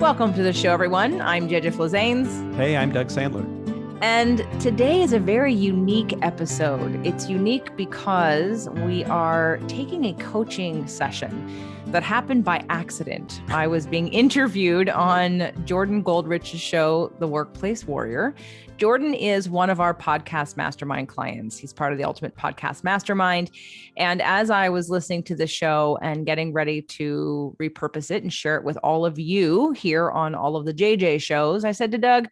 Welcome to the show, everyone. I'm JJ Flazanes. Hey, I'm Doug Sandler. And today is a very unique episode. It's unique because we are taking a coaching session that happened by accident. I was being interviewed on Jordan Goldrich's show, The Workplace Warrior. Jordan is one of our podcast mastermind clients. He's part of the Ultimate Podcast Mastermind. And as I was listening to the show and getting ready to repurpose it and share it with all of you here on all of the JJ shows, I said to Doug,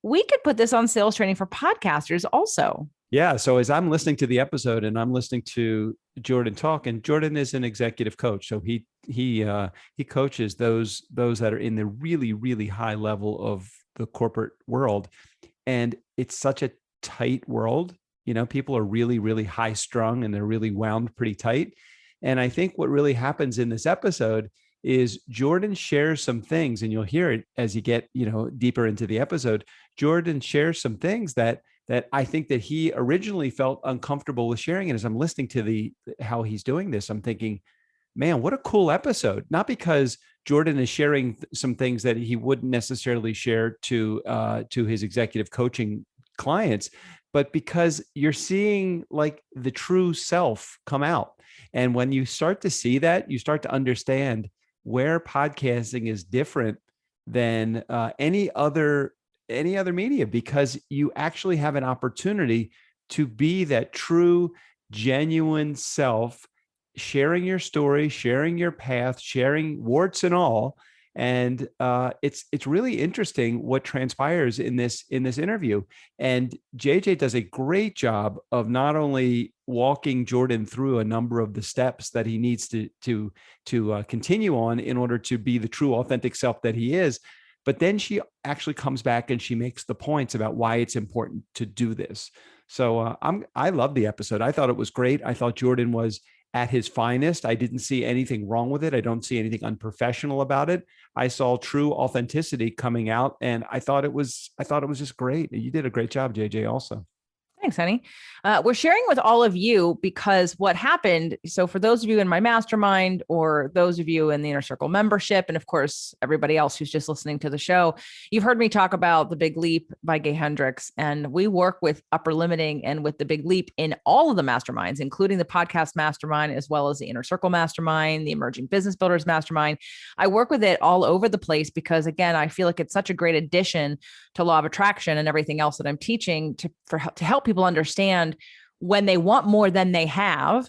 we could put this on sales training for podcasters also. Yeah. So as I'm listening to the episode and I'm listening to Jordan talk, and Jordan is an executive coach. So he coaches those that are in the really, really high level of the corporate world. And it's such a tight world. You know, people are really, really high strung and they're really wound pretty tight. And I think what really happens in this episode is Jordan shares some things, and you'll hear it as you get, deeper into the episode. Jordan shares some things that I think that he originally felt uncomfortable with sharing. And as I'm listening to how he's doing this, I'm thinking, man, what a cool episode. Not because Jordan is sharing some things that he wouldn't necessarily share to his executive coaching clients, but because you're seeing like the true self come out. And when you start to see that, you start to understand where podcasting is different than any other media, because you actually have an opportunity to be that true, genuine self, sharing your story, sharing your path, sharing warts and all. And it's really interesting what transpires in this interview. And JJ does a great job of not only walking Jordan through a number of the steps that he needs to continue on in order to be the true, authentic self that he is, but then she actually comes back and she makes the points about why it's important to do this. So I love the episode. I thought it was great. I thought Jordan was at his finest. I didn't see anything wrong with it. I don't see anything unprofessional about it. I saw true authenticity coming out, and I thought it was just great. You did a great job, JJ, also. Thanks, honey. We're sharing with all of you because what happened. So for those of you in my mastermind or those of you in the Inner Circle membership, and of course, everybody else who's just listening to the show, you've heard me talk about The Big Leap by Gay Hendricks. And we work with upper limiting and with The Big Leap in all of the masterminds, including the podcast mastermind, as well as the Inner Circle mastermind, the Emerging Business Builders mastermind. I work with it all over the place because, again, I feel like it's such a great addition to law of attraction and everything else that I'm teaching to help people understand when they want more than they have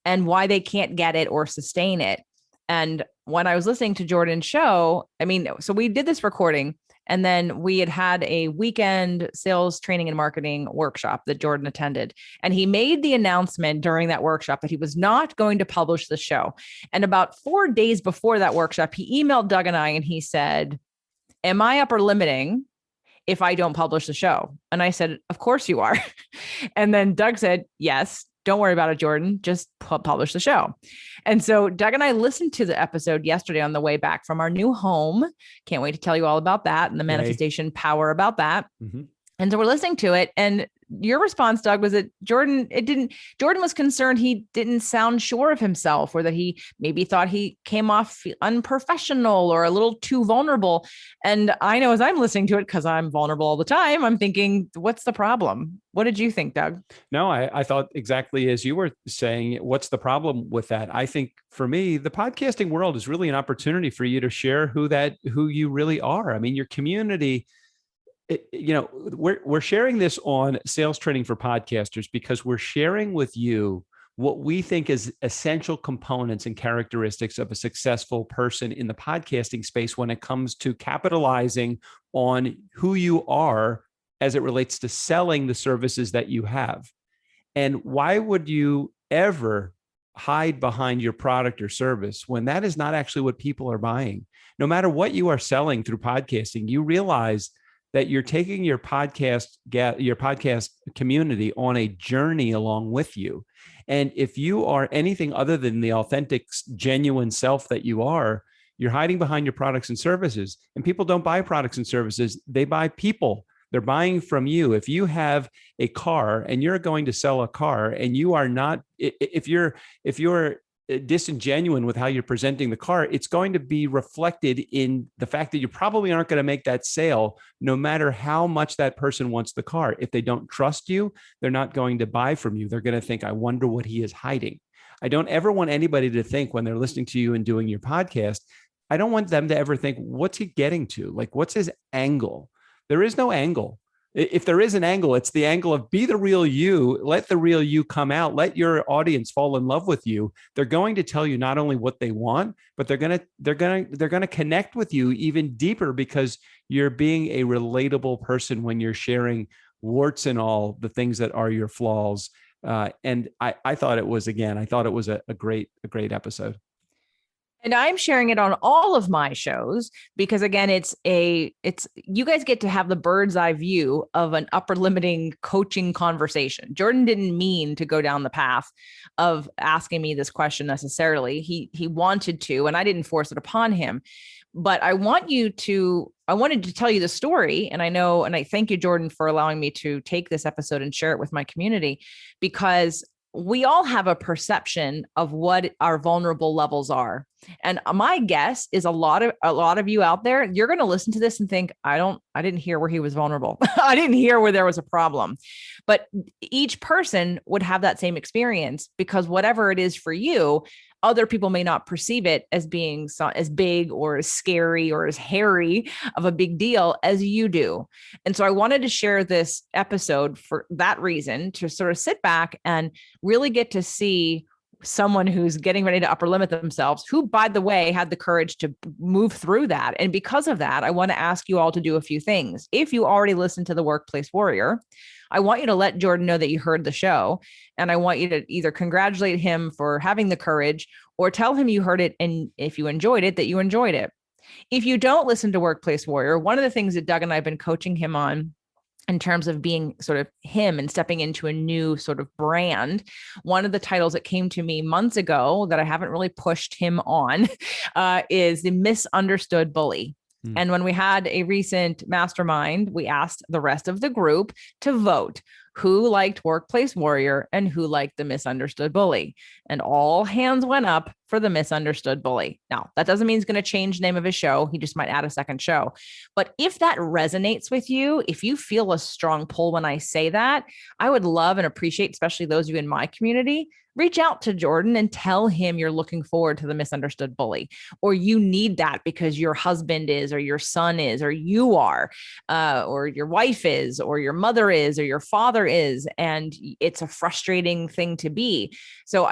and why they can't get it or sustain it. And when I was listening to Jordan's show, so we did this recording and then we had a weekend sales training and marketing workshop that Jordan attended. And he made the announcement during that workshop that he was not going to publish the show. And about 4 days before that workshop, he emailed Doug and I and he said, "Am I upper limiting if I don't publish the show?" And I said, "Of course you are." And then Doug said, "Yes, don't worry about it, Jordan, just publish the show." And so Doug and I listened to the episode yesterday on the way back from our new home. Can't wait to tell you all about that and the manifestation power about that. Mm-hmm. And so we're listening to it. And your response, Doug, was that Jordan was concerned he didn't sound sure of himself, or that he maybe thought he came off unprofessional or a little too vulnerable. And I know as I'm listening to it, because I'm vulnerable all the time, I'm thinking, what's the problem? What did you think, Doug? No, I thought exactly as you were saying, what's the problem with that? I think for me, the podcasting world is really an opportunity for you to share who you really are. I mean, your community. We're sharing this on Sales Training for Podcasters because we're sharing with you what we think is essential components and characteristics of a successful person in the podcasting space when it comes to capitalizing on who you are as it relates to selling the services that you have. And why would you ever hide behind your product or service when that is not actually what people are buying? No matter what you are selling through podcasting, you realize that you're taking your podcast community on a journey along with you. And if you are anything other than the authentic, genuine self that you are, you're hiding behind your products and services. And people don't buy products and services, they buy people. They're buying from you. If you have a car and you're going to sell a car and you are not, if you're disingenuine with how you're presenting the car, it's going to be reflected in the fact that you probably aren't going to make that sale, no matter how much that person wants the car. If they don't trust you, they're not going to buy from you. They're going to think, I wonder what he is hiding. I don't ever want anybody to think when they're listening to you and doing your podcast, I don't want them to ever think, what's he getting to? Like, what's his angle? There is no angle. If there is an angle, it's the angle of be the real you, let the real you come out, let your audience fall in love with you. They're going to tell you not only what they want, but they're going to connect with you even deeper because you're being a relatable person when you're sharing warts and all the things that are your flaws. And I thought it was, again, I thought it was a great episode. And I'm sharing it on all of my shows because, again, it's you guys get to have the bird's eye view of an upper limiting coaching conversation. Jordan didn't mean to go down the path of asking me this question necessarily. He wanted to, and I didn't force it upon him. But I wanted to tell you the story. And I thank you, Jordan, for allowing me to take this episode and share it with my community, because we all have a perception of what our vulnerable levels are. And my guess is a lot of you out there, you're going to listen to this and think, I didn't hear where he was vulnerable. I didn't hear where there was a problem. But each person would have that same experience, because whatever it is for you, other people may not perceive it as being as big or as scary or as hairy of a big deal as you do. And so I wanted to share this episode for that reason, to sort of sit back and really get to see someone who's getting ready to upper limit themselves, who, by the way, had the courage to move through that. And because of that, I want to ask you all to do a few things. If you already listened to the Workplace Warrior, I want you to let Jordan know that you heard the show. And I want you to either congratulate him for having the courage or tell him you heard it. And if you enjoyed it, that you enjoyed it. If you don't listen to Workplace Warrior, one of the things that Doug and I have been coaching him on in terms of being sort of him and stepping into a new sort of brand, one of the titles that came to me months ago that I haven't really pushed him on is the Misunderstood Bully. And when we had a recent mastermind, we asked the rest of the group to vote who liked Workplace Warrior and who liked the Misunderstood Bully. And all hands went up for the Misunderstood Bully. Now, that doesn't mean he's going to change the name of his show. He just might add a second show. But if that resonates with you, if you feel a strong pull when I say that, I would love and appreciate, especially those of you in my community, reach out to Jordan and tell him you're looking forward to the Misunderstood Bully, or you need that because your husband is, or your son is, or you are, or your wife is, or your mother is, or your father is. And it's a frustrating thing to be. So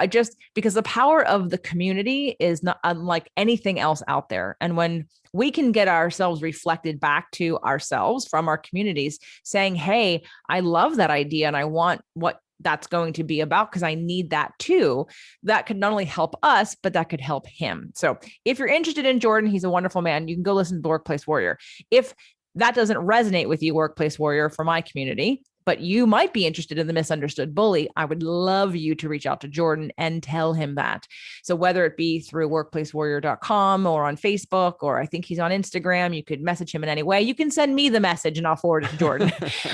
because the power of the community is not unlike anything else out there. And when we can get ourselves reflected back to ourselves from our communities saying, hey, I love that idea and I want what that's going to be about because I need that too. That could not only help us, but that could help him. So if you're interested in Jordan, he's a wonderful man. You can go listen to the Workplace Warrior. If that doesn't resonate with you, Workplace Warrior, for my community, but you might be interested in the Misunderstood Bully, I would love you to reach out to Jordan and tell him that. So whether it be through workplacewarrior.com or on Facebook, or I think he's on Instagram, you could message him in any way. You can send me the message and I'll forward it to Jordan.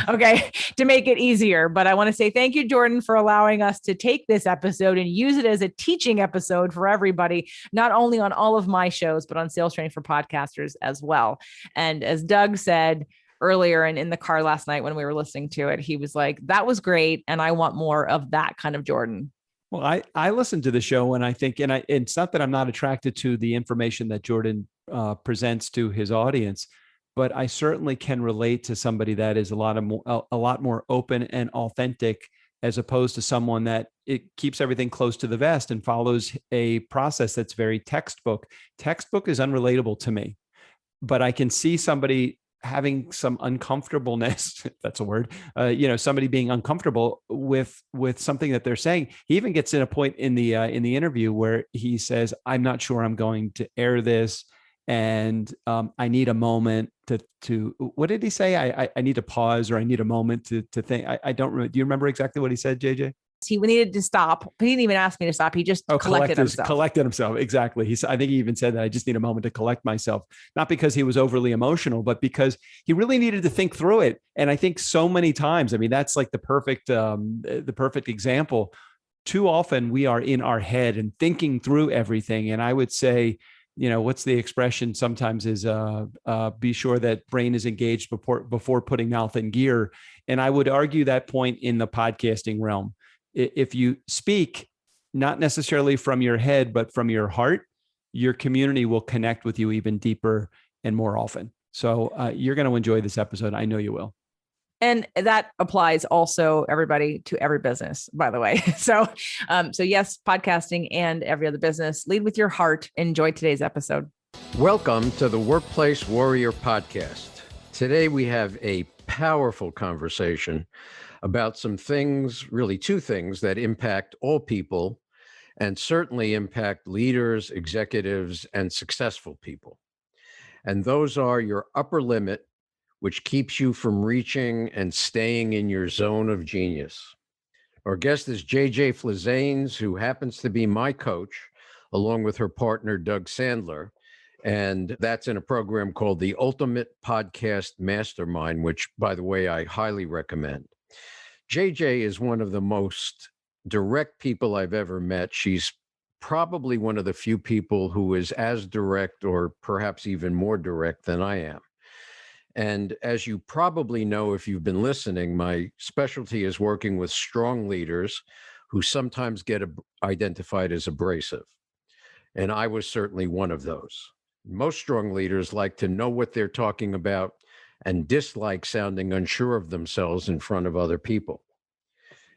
Okay. To make it easier. But I want to say thank you, Jordan, for allowing us to take this episode and use it as a teaching episode for everybody, not only on all of my shows, but on Sales Training for Podcasters as well. And as Doug said earlier and in the car last night when we were listening to it, he was like, that was great. And I want more of that kind of Jordan. Well, I listened to the show and I think, it's not that I'm not attracted to the information that Jordan presents to his audience, but I certainly can relate to somebody that is a lot more open and authentic, as opposed to someone that it keeps everything close to the vest and follows a process that's very textbook. Textbook is unrelatable to me, but I can see somebody having some uncomfortableness, if that's a word, somebody being uncomfortable with something that they're saying. He even gets in a point in the interview where he says, I'm not sure I'm going to air this. And I need a moment to what did he say? I need to pause, or I need a moment to think. I don't remember. Do you remember exactly what he said, JJ? He needed to stop. He didn't even ask me to stop. He just collected himself. Exactly. I think he even said that I just need a moment to collect myself, not because he was overly emotional, but because he really needed to think through it. And I think so many times, I mean, that's like the perfect example. too often we are in our head and thinking through everything. And I would say, what's the expression sometimes is be sure that brain is engaged before putting mouth in gear. And I would argue that point in the podcasting realm. If you speak, not necessarily from your head, but from your heart, your community will connect with you even deeper and more often. So you're going to enjoy this episode. I know you will. And that applies also, everybody, to every business, by the way. So yes, podcasting and every other business. Lead with your heart. Enjoy today's episode. Welcome to the Workplace Warrior Podcast. Today we have a powerful conversation about some things, really two things that impact all people and certainly impact leaders, executives, and successful people. And those are your upper limit, which keeps you from reaching and staying in your zone of genius. Our guest is JJ Flizanes, who happens to be my coach, along with her partner, Doug Sandler. And that's in a program called the Ultimate Podcast Mastermind, which, by the way, I highly recommend. JJ is one of the most direct people I've ever met. She's probably one of the few people who is as direct or perhaps even more direct than I am. And as you probably know, if you've been listening, my specialty is working with strong leaders who sometimes get identified as abrasive. And I was certainly one of those. Most strong leaders like to know what they're talking about and dislike sounding unsure of themselves in front of other people.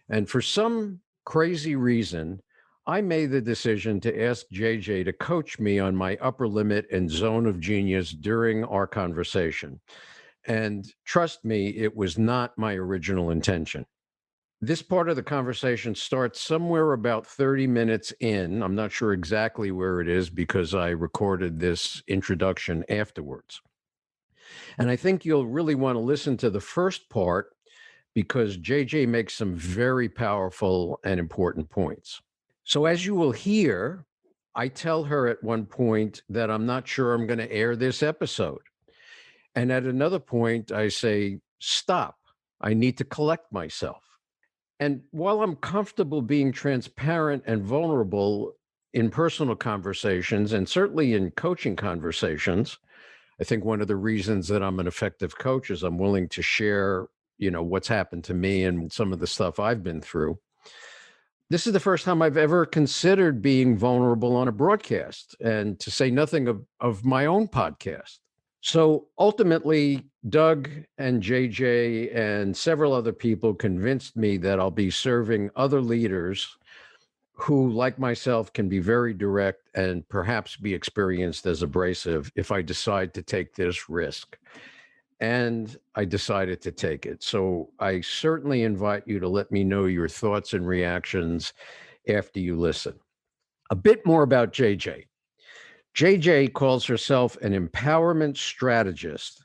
And for some crazy reason, I made the decision to ask JJ to coach me on my upper limit and zone of genius during our conversation. And trust me, it was not my original intention. This part of the conversation starts somewhere about 30 minutes in. I'm not sure exactly where it is because I recorded this introduction afterwards. And I think you'll really want to listen to the first part because JJ makes some very powerful and important points. So as you will hear, I tell her at one point that I'm not sure I'm going to air this episode. And at another point, I say, stop, I need to collect myself. And while I'm comfortable being transparent and vulnerable in personal conversations, and certainly in coaching conversations, I think one of the reasons that I'm an effective coach is I'm willing to share, what's happened to me and some of the stuff I've been through. This is the first time I've ever considered being vulnerable on a broadcast, and to say nothing of my own podcast. So ultimately, Doug and JJ and several other people convinced me that I'll be serving other leaders who, like myself, can be very direct and perhaps be experienced as abrasive if I decide to take this risk. And I decided to take it. So I certainly invite you to let me know your thoughts and reactions after you listen. A bit more about JJ. JJ calls herself an empowerment strategist.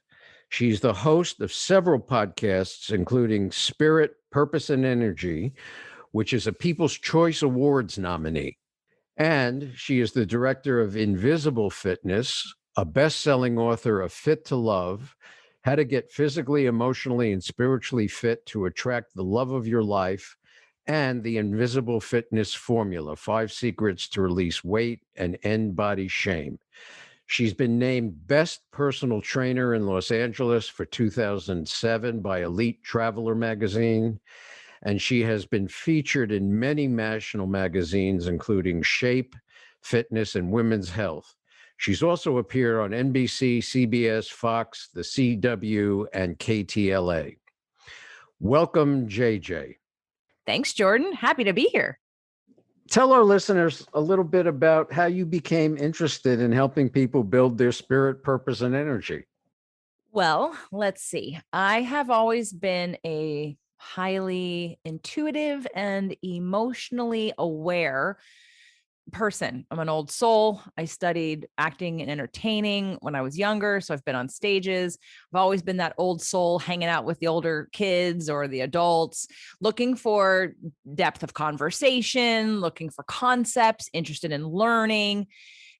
She's the host of several podcasts, including Spirit, Purpose, and Energy, which is a People's Choice Awards nominee. And she is the director of Invisible Fitness, a best-selling author of Fit to Love, How to Get Physically, Emotionally, and Spiritually Fit to Attract the Love of Your Life, and the Invisible Fitness Formula, 5 Secrets to Release Weight and End Body Shame. She's been named Best Personal Trainer in Los Angeles for 2007 by Elite Traveler magazine, and she has been featured in many national magazines, including Shape, Fitness, and Women's Health. She's also appeared on NBC, CBS, Fox, the CW, and KTLA. Welcome, JJ. Thanks, Jordan. Happy to be here. Tell our listeners a little bit about how you became interested in helping people build their spirit, purpose, and energy. Well, let's see. I have always been a highly intuitive and emotionally aware person. I'm an old soul. I studied acting and entertaining when I was younger. So I've been on stages. I've always been that old soul hanging out with the older kids or the adults, looking for depth of conversation, looking for concepts, interested in learning.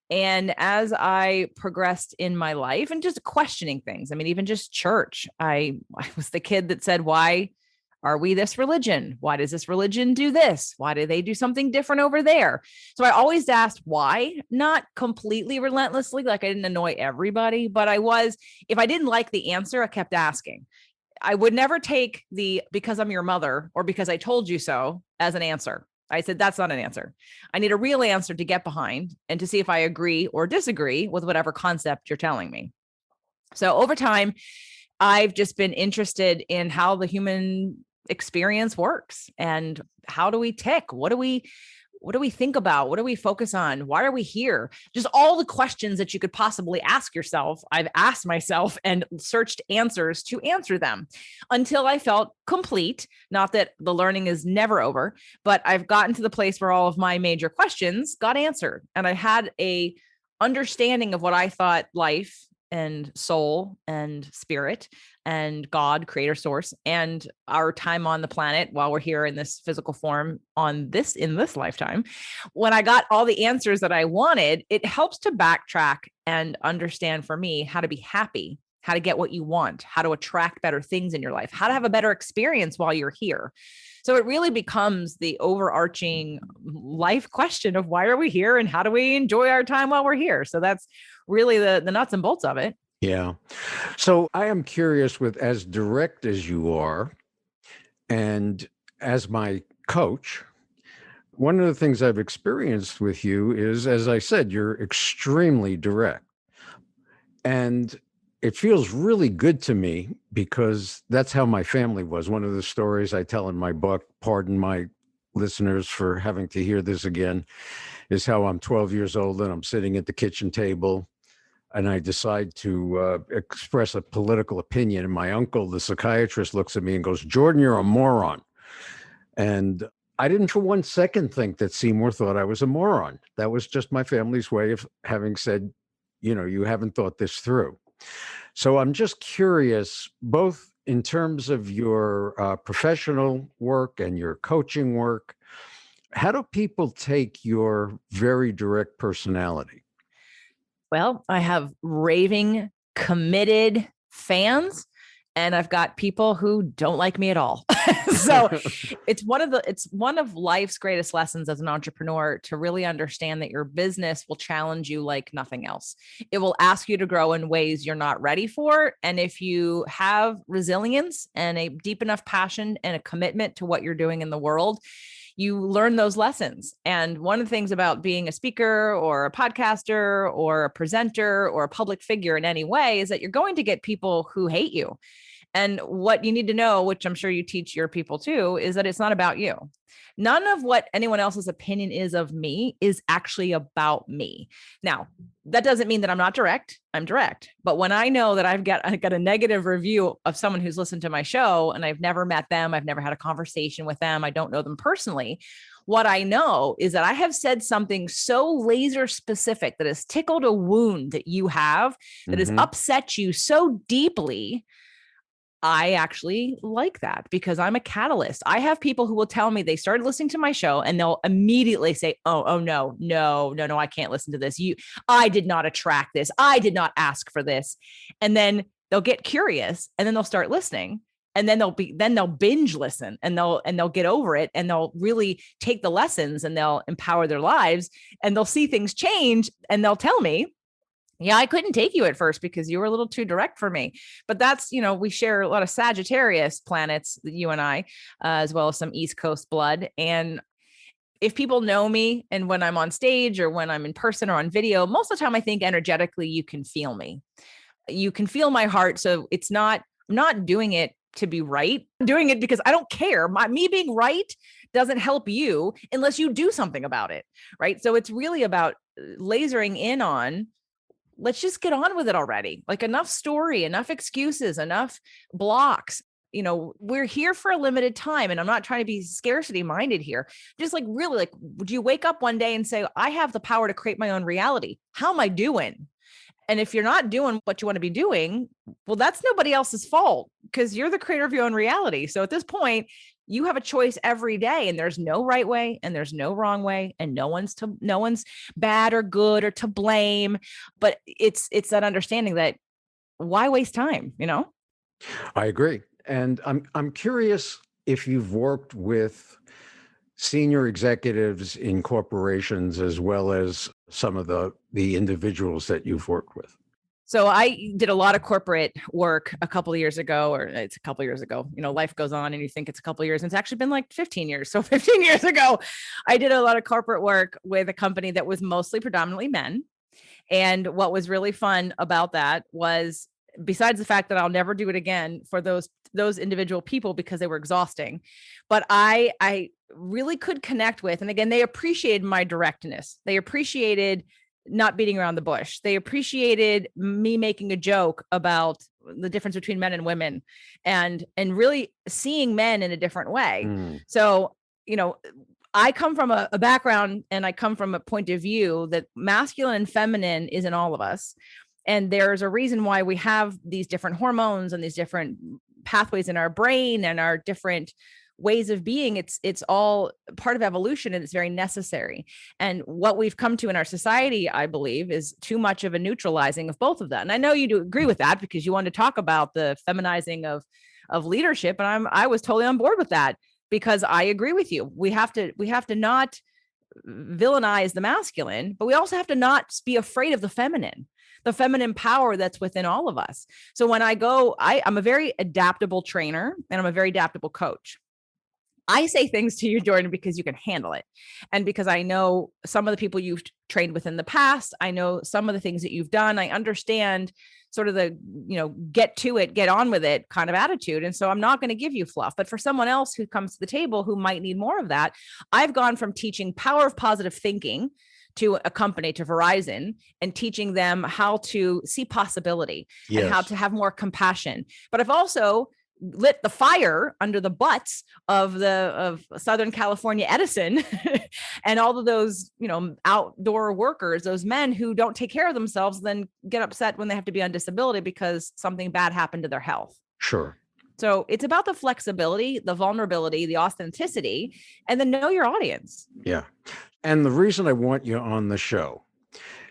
And as I progressed in my life and just questioning things, I mean, even just church, I was the kid that said, why Are we this religion? Why does this religion do this? Why do they do something different over there? So I always asked why, not completely relentlessly, like I didn't annoy everybody, but if I didn't like the answer, I kept asking. I would never take the because I'm your mother or because I told you so as an answer. I said, that's not an answer. I need a real answer to get behind and to see if I agree or disagree with whatever concept you're telling me. So over time, I've just been interested in how the human experience works and how do we tick? What do we think about? What do we focus on? Why are we here? Just all the questions that you could possibly ask yourself. I've asked myself and searched answers to answer them until I felt complete. Not that the learning is never over, but I've gotten to the place where all of my major questions got answered. And I had a understanding of what I thought life and soul and spirit and God, creator source, and our time on the planet while we're here in this physical form in this lifetime. When I got all the answers that I wanted, it helps to backtrack and understand for me how to be happy, how to get what you want, how to attract better things in your life, how to have a better experience while you're here. So it really becomes the overarching life question of why are we here and how do we enjoy our time while we're here? So that's really the nuts and bolts of it. Yeah. So I am curious, with as direct as you are and as my coach, one of the things I've experienced with you is, as I said, you're extremely direct. And it feels really good to me because that's how my family was. One of the stories I tell in my book, pardon my listeners for having to hear this again, is how I'm 12 years old and I'm sitting at the kitchen table and I decide to express a political opinion. And my uncle, the psychiatrist, looks at me and goes, "Jordan, you're a moron." And I didn't for one second think that Seymour thought I was a moron. That was just my family's way of having said, you haven't thought this through. So I'm just curious, both in terms of your professional work and your coaching work, how do people take your very direct personality? Well, I have raving, committed fans, and I've got people who don't like me at all. So it's one of life's greatest lessons as an entrepreneur to really understand that your business will challenge you like nothing else. It will ask you to grow in ways you're not ready for. And if you have resilience and a deep enough passion and a commitment to what you're doing in the world, you learn those lessons. And one of the things about being a speaker or a podcaster or a presenter or a public figure in any way is that you're going to get people who hate you. And what you need to know, which I'm sure you teach your people too, is that it's not about you. None of what anyone else's opinion is of me is actually about me. Now, that doesn't mean that I'm not direct. I'm direct. But when I know that I got a negative review of someone who's listened to my show and I've never met them, I've never had a conversation with them, I don't know them personally, what I know is that I have said something so laser specific that has tickled a wound that you have, that has upset you so deeply. I actually like that because I'm a catalyst. I have people who will tell me they started listening to my show and they'll immediately say, oh, no, I can't listen to this. I did not attract this. I did not ask for this. And then they'll get curious and then they'll start listening. And then they'll binge listen and they'll get over it and they'll really take the lessons and they'll empower their lives and they'll see things change and they'll tell me, yeah, I couldn't take you at first because you were a little too direct for me. But that's, we share a lot of Sagittarius planets, you and I, as well as some East Coast blood. And if people know me and when I'm on stage or when I'm in person or on video, most of the time I think energetically you can feel me. You can feel my heart. So I'm not doing it to be right. I'm doing it because I don't care. Me being right doesn't help you unless you do something about it. Right. So it's really about lasering in on, let's just get on with it already. Like enough story, enough excuses, enough blocks. We're here for a limited time. And I'm not trying to be scarcity minded here. Just like really, like, would you wake up one day and say, I have the power to create my own reality? How am I doing? And if you're not doing what you want to be doing, well, that's nobody else's fault because you're the creator of your own reality. So at this point, you have a choice every day and there's no right way and there's no wrong way and no one's bad or good or to blame. But it's that understanding that why waste time, I agree. And I'm curious, if you've worked with senior executives in corporations as well as some of the individuals that you've worked with. So I did a lot of corporate work a couple of years ago, or it's a couple of years ago. Life goes on and you think it's a couple of years, and it's actually been like 15 years. So 15 years ago, I did a lot of corporate work with a company that was mostly predominantly men. And what was really fun about that was, besides the fact that I'll never do it again for those individual people because they were exhausting, but I really could connect with, and again, they appreciated my directness. They appreciated not beating around the bush. They appreciated me making a joke about the difference between men and women, and really seeing men in a different way. So, I come from a background, and I come from a point of view that masculine and feminine is in all of us. And there's a reason why we have these different hormones and these different pathways in our brain and our different ways of being. It's all part of evolution, and it's very necessary. And what we've come to in our society, I believe, is too much of a neutralizing of both of that. And I know you do agree with that because you want to talk about the feminizing of leadership. And I was totally on board with that, because I agree with you. We have to not villainize the masculine, but we also have to not be afraid of the feminine power that's within all of us. So when I'm a very adaptable trainer, and I'm a very adaptable coach. I say things to you, Jordan, because you can handle it. And because I know some of the people you've trained with in the past, I know some of the things that you've done. I understand sort of the, get to it, get on with it kind of attitude. And so I'm not going to give you fluff. But for someone else who comes to the table who might need more of that, I've gone from teaching power of positive thinking to a company, to Verizon, and teaching them how to see possibility and how to have more compassion. But I've also lit the fire under the butts of Southern California Edison and all of those, outdoor workers, those men who don't take care of themselves, then get upset when they have to be on disability because something bad happened to their health. Sure. So it's about the flexibility, the vulnerability, the authenticity, and then know your audience. Yeah. And the reason I want you on the show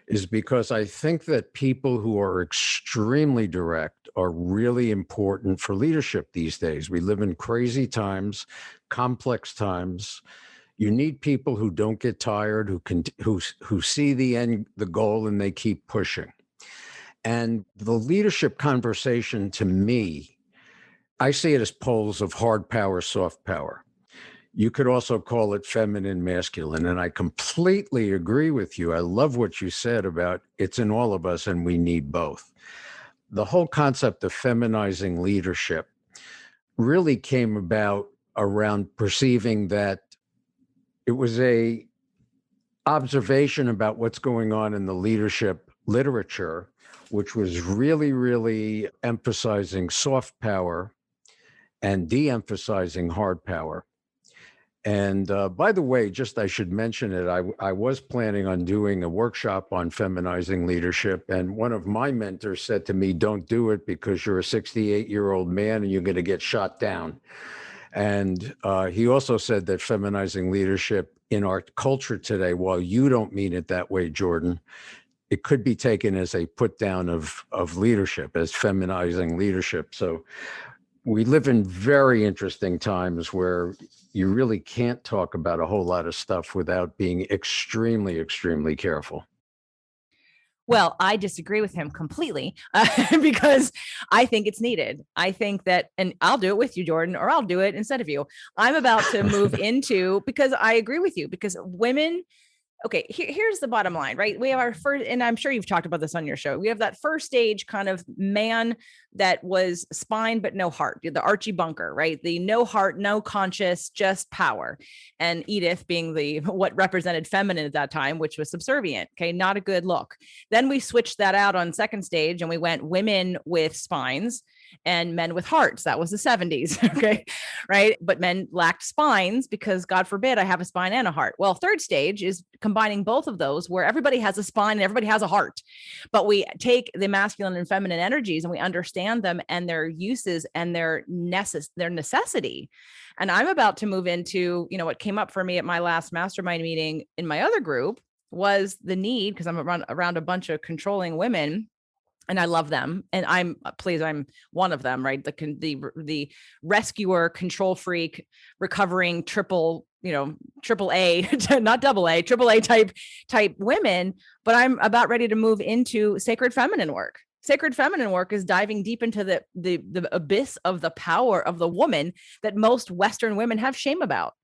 is because I think that people who are extremely direct are really important for leadership these days. We live in crazy times, complex times. You need people who don't get tired, who see the goal, and they keep pushing. And the leadership conversation, to me, I see it as poles of hard power, soft power. You could also call it feminine, masculine. And I completely agree with you. I love what you said about it's in all of us and we need both. The whole concept of feminizing leadership really came about around perceiving that it was a observation about what's going on in the leadership literature, which was really, really emphasizing soft power and de-emphasizing hard power. And by the way, I should mention it, I was planning on doing a workshop on feminizing leadership. And one of my mentors said to me, don't do it because you're a 68-year-old man and you're going to get shot down. And he also said that feminizing leadership in our culture today, while you don't mean it that way, Jordan, it could be taken as a put down of leadership, as feminizing leadership. So we live in very interesting times where you really can't talk about a whole lot of stuff without being extremely, extremely careful. Well, I disagree with him completely because I think it's needed. I think that, and I'll do it with you, Jordan, or I'll do it instead of you. I'm about to move into, because I agree with you, because women, okay, here's the bottom line, right? We have our first, and I'm sure you've talked about this on your show. We have that first stage kind of man that was spine, but no heart, the Archie Bunker, right? The no heart, no conscious, just power. And Edith being what represented feminine at that time, which was subservient. Okay. Not a good look. Then we switched that out on second stage and we went women with spines and men with hearts. That was the 70s. Okay. Right. But men lacked spines because, God forbid, I have a spine and a heart. Well, third stage is combining both of those, where everybody has a spine and everybody has a heart, but we take the masculine and feminine energies and we understand them and their uses and their necessity. And I'm about to move into, what came up for me at my last mastermind meeting in my other group was the need, because I'm around a bunch of controlling women, and I love them. And I'm one of them, right? The rescuer, control freak, recovering triple A, not double A, triple A type women. But I'm about ready to move into sacred feminine work. Sacred feminine work is diving deep into the abyss of the power of the woman that most Western women have shame about.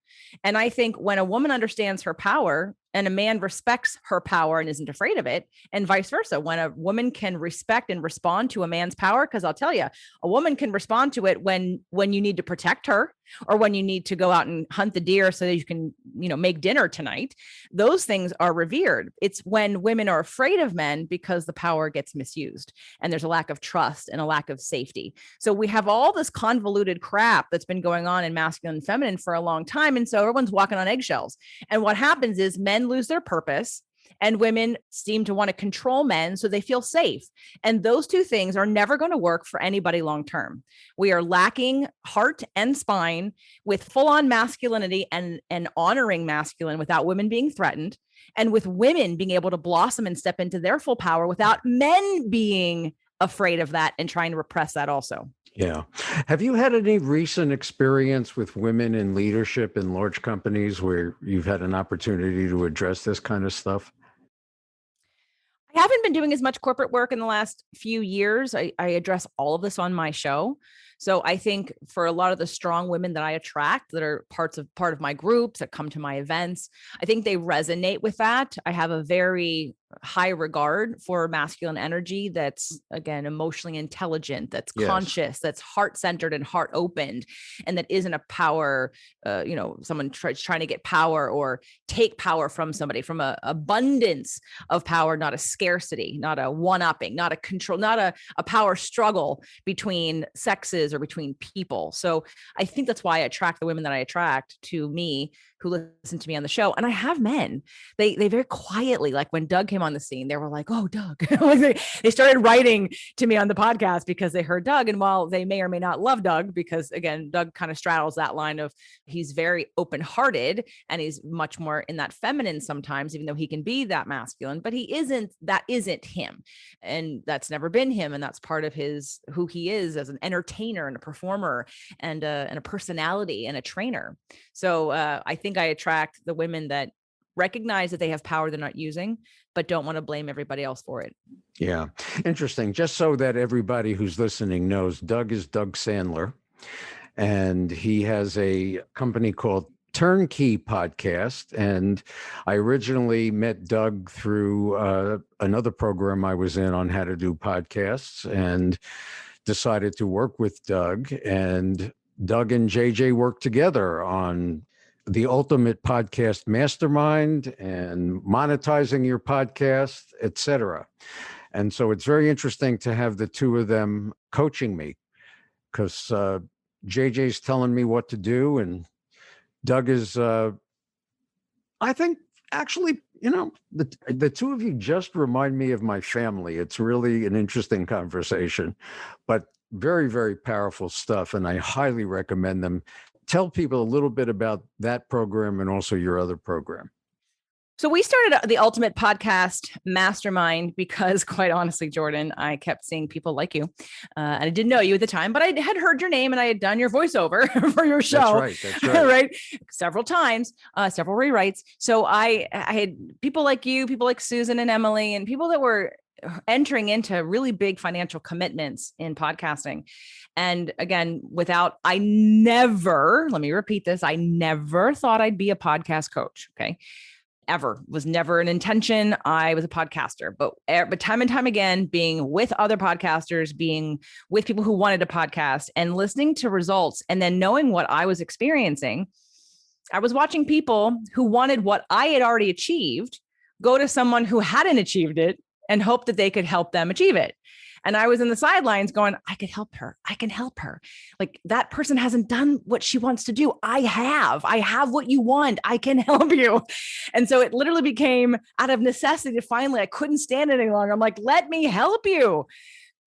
And I think when a woman understands her power and a man respects her power and isn't afraid of it, and vice versa, when a woman can respect and respond to a man's power, because I'll tell you, a woman can respond to it when you need to protect her, or when you need to go out and hunt the deer so that you can, make dinner tonight. Those things are revered. It's when women are afraid of men because the power gets misused and there's a lack of trust and a lack of safety. So we have all this convoluted crap that's been going on in masculine and feminine for a long time. And so everyone's walking on eggshells. And what happens is men lose their purpose and women seem to want to control men so they feel safe. And those two things are never going to work for anybody long term. We are lacking heart and spine with full-on masculinity and honoring masculine without women being threatened, and with women being able to blossom and step into their full power without men being afraid of that and trying to repress that also. Yeah. Have you had any recent experience with women in leadership in large companies where you've had an opportunity to address this kind of stuff? I haven't been doing as much corporate work in the last few years. I address all of this on my show. So I think for a lot of the strong women that I attract that are part of my groups that come to my events, I think they resonate with that. I have a very high regard for masculine energy that's, again, emotionally intelligent, that's conscious, that's heart-centered and heart-opened, and that isn't a power, someone trying to get power or take power from somebody, from a abundance of power, not a scarcity, not a one-upping, not a control, not a power struggle between sexes or between people. So I think that's why I attract the women that I attract to me, who listen to me on the show. And I have men, they very quietly, like when Doug came on the scene, they were like, "Oh, Doug." They started writing to me on the podcast because they heard Doug. And while they may or may not love Doug, because again, Doug kind of straddles that line of he's very open-hearted and he's much more in that feminine sometimes, even though he can be that masculine, but that isn't him. And that's never been him. And that's part of who he is as an entertainer and a performer and a personality and a trainer. So I think I attract the women that recognize that they have power they're not using, but don't want to blame everybody else for it. Yeah. Interesting. Just so that everybody who's listening knows, Doug is Doug Sandler, and he has a company called Turnkey Podcast. And I originally met Doug through another program I was in on how to do podcasts, and decided to work with Doug. And Doug and JJ worked together on the Ultimate Podcast Mastermind and monetizing your podcast, etc. And so it's very interesting to have the two of them coaching me, because JJ's telling me what to do, and Doug is, I think, actually, the two of you just remind me of my family. It's really an interesting conversation, but very, very powerful stuff. And I highly recommend them. Tell people a little bit about that program and also your other program. So we started the Ultimate Podcast Mastermind because, quite honestly, Jordan, I kept seeing people like you. And I didn't know you at the time, but I had heard your name and I had done your voiceover for your show. That's right. Right? Several times, several rewrites. So I had people like you, people like Susan and Emily, and people that were entering into really big financial commitments in podcasting. And again, let me repeat this, I never thought I'd be a podcast coach. Okay. Ever. Was never an intention. I was a podcaster, but time and time again, being with other podcasters, being with people who wanted to podcast and listening to results, and then knowing what I was experiencing, I was watching people who wanted what I had already achieved go to someone who hadn't achieved it and hope that they could help them achieve it. And I was in the sidelines going, I could help her. I can help her. Like, that person hasn't done what she wants to do. I have what you want. I can help you. And so it literally became out of necessity. Finally, I couldn't stand it any longer. I'm like, let me help you.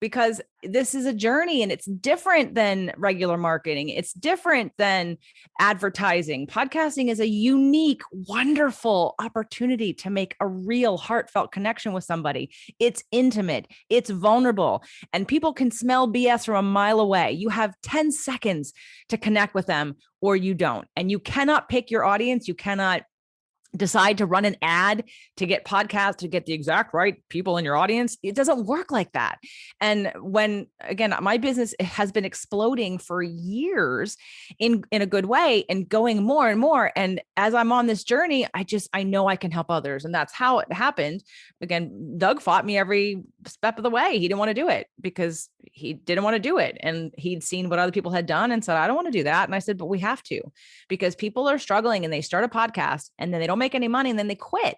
because this is a journey and it's different than regular marketing. It's different than advertising. Podcasting is a unique, wonderful opportunity to make a real heartfelt connection with somebody. It's intimate, it's vulnerable, and people can smell BS from a mile away. You have 10 seconds to connect with them or you don't. And you cannot pick your audience. You cannot decide to run an ad to get podcasts to get the exact right people in your audience. It doesn't work like that. And when, again, my business has been exploding for years in a good way and going more and more. And as I'm on this journey, I know I can help others. And that's how it happened. Again, Doug fought me every step of the way. He didn't want to do it because he didn't want to do it. And he'd seen what other people had done and said, I don't want to do that. And I said, but we have to, because people are struggling and they start a podcast and then they don't make any money and then they quit